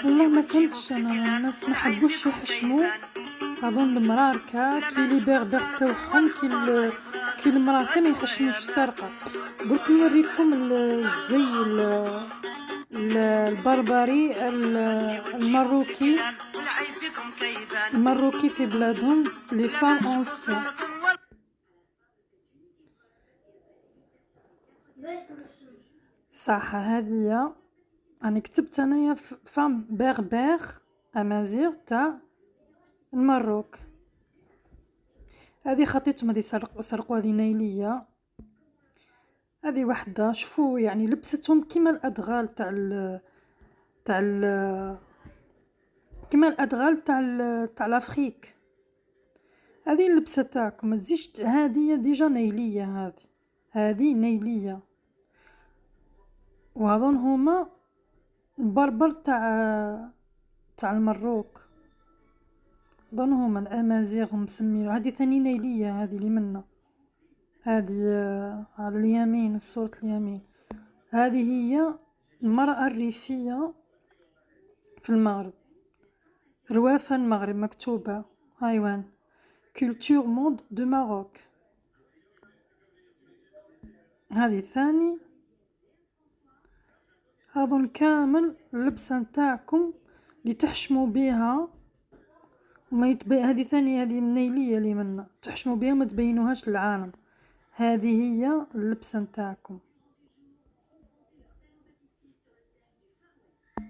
والله ما فهمتش انا الناس ما حبوش يحشموا. اظن المراركه كي لي بيغ تاعهم كي المراركه ما يحشموش السرقه. درك نوريكم الزي البربري المروكي في بلادهم لي فام اونسيان. صح هذه انا كتبت انايا فام بيغ امازيغ تاع المروك. هذه خطيتهم، هذه سرقوا هذه نايليه. هذه وحده شوفوا يعني لبستهم كيما الادغال تاع كيما الادغال تاع لافريك. هذه اللبسه تاعكم ما تزيدش. هذه ديجا نايليه، هذه نايليه. وهذون هما البربر تاع المروك. اظن هما الامازيغ مسمينو. هذه ثاني نايليه، هذه اللي منا، هذه على اليمين، الصورة اليمين. هذه هي المرأة الريفية في المغرب، روافة المغرب مكتوبة هايوان كولتور مود دو ماروك. هذه الثاني. هذون كامل اللبسة نتاعكم اللي تحشموا بها وما هذه ثانية، هذه النيلية اللي منا تحشموا بها ما تبينوهاش للعالم. هذه هي اللبسة نتاعكم.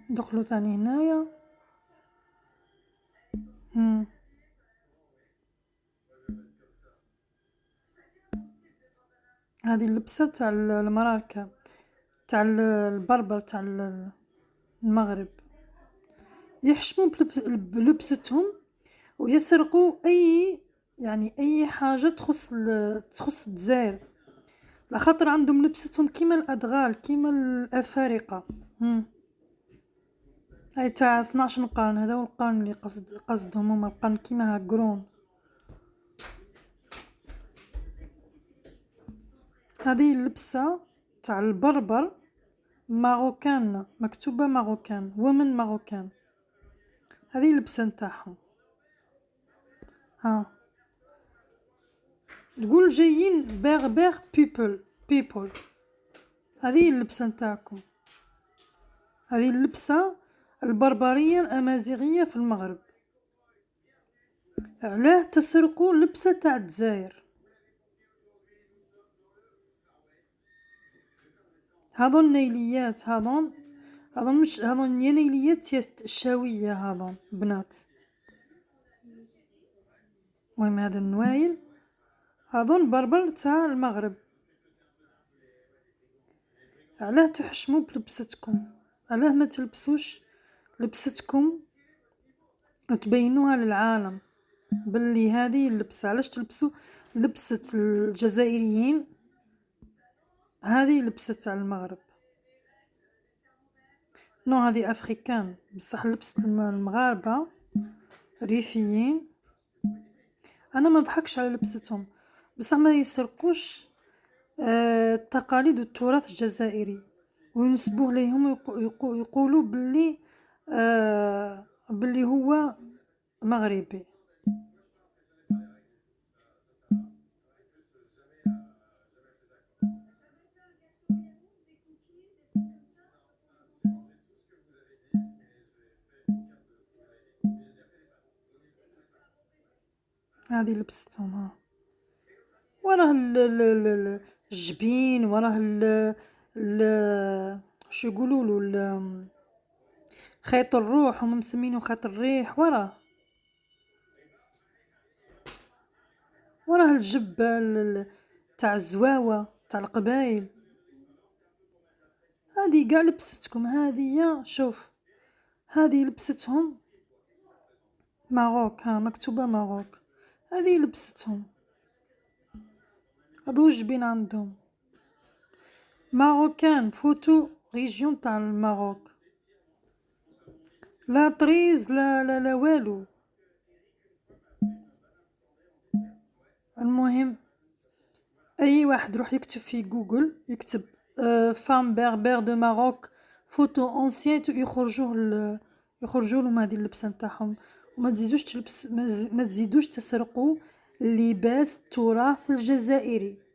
دخلوا ثاني هنايا. هذه اللبسة تاع المراركة تاع البربر تاع المغرب. يحشموا بلبستهم ويسرقوا اي حاجه تخص الجزائر، لخاطر عندهم لبستهم كيما الادغال كيما الافارقه. هاي تاع 12 قرن، هذا هو القرن اللي قصدهم هما القرن كيما هاكرون. هذه اللبسه تاع البربر ماروكان، مكتوبه ماروكان، ومن ماروكان. هذه اللبسه نتاعهم. تقول جايين بيغ بيبل. هذه اللبسه نتاعكم، هذه اللبسه البربريه الامازيغيه في المغرب. علاه تسرقوا لبسه تاع الجزائر؟ هذون نيليات، هذون مش هذون يا نيليات يا الشاويه، هذون بنات. المهم هذا النوايل هذون بربر تاع المغرب. علاه تحشموا بلبستكم؟ علاه ما تلبسوش لبستكم وتبينوها للعالم باللي هذه اللبسه؟ علاش تلبسوا لبسه الجزائريين؟ هذه لبسه تاع المغرب. نو هذه افريكان بصح لبسه المغاربه ريفيين. انا ما نضحكش على لبستهم، بصح ما يسرقوش التقاليد والتراث الجزائري وينسبوه ليهم ويقولوا باللي هو مغربي. هذه لبستهم. وراه الجبين، وراه شو يقولوا خيط الروح، هم مسمينه خيط الريح. وراه الجبة تاع الزواوة تاع القبايل. هذه قاع لبستكم. هذه شوف، هذه لبستهم ماروك، مكتوبة ماروك. هذه لبستهم. هذو جبين عندهم ماروكان، فوتو ريجيون تاع الماروك، لا طريز لا والو. المهم اي واحد يروح يكتب في جوجل، يكتب فام بيربر دو ماروك فوتو اونسيان يخرجوه يخرجوا لهم هذه اللبسه نتاعهم. وما تزيدوش تلبس، ما تزيدوش تسرقوا لباس التراث الجزائري.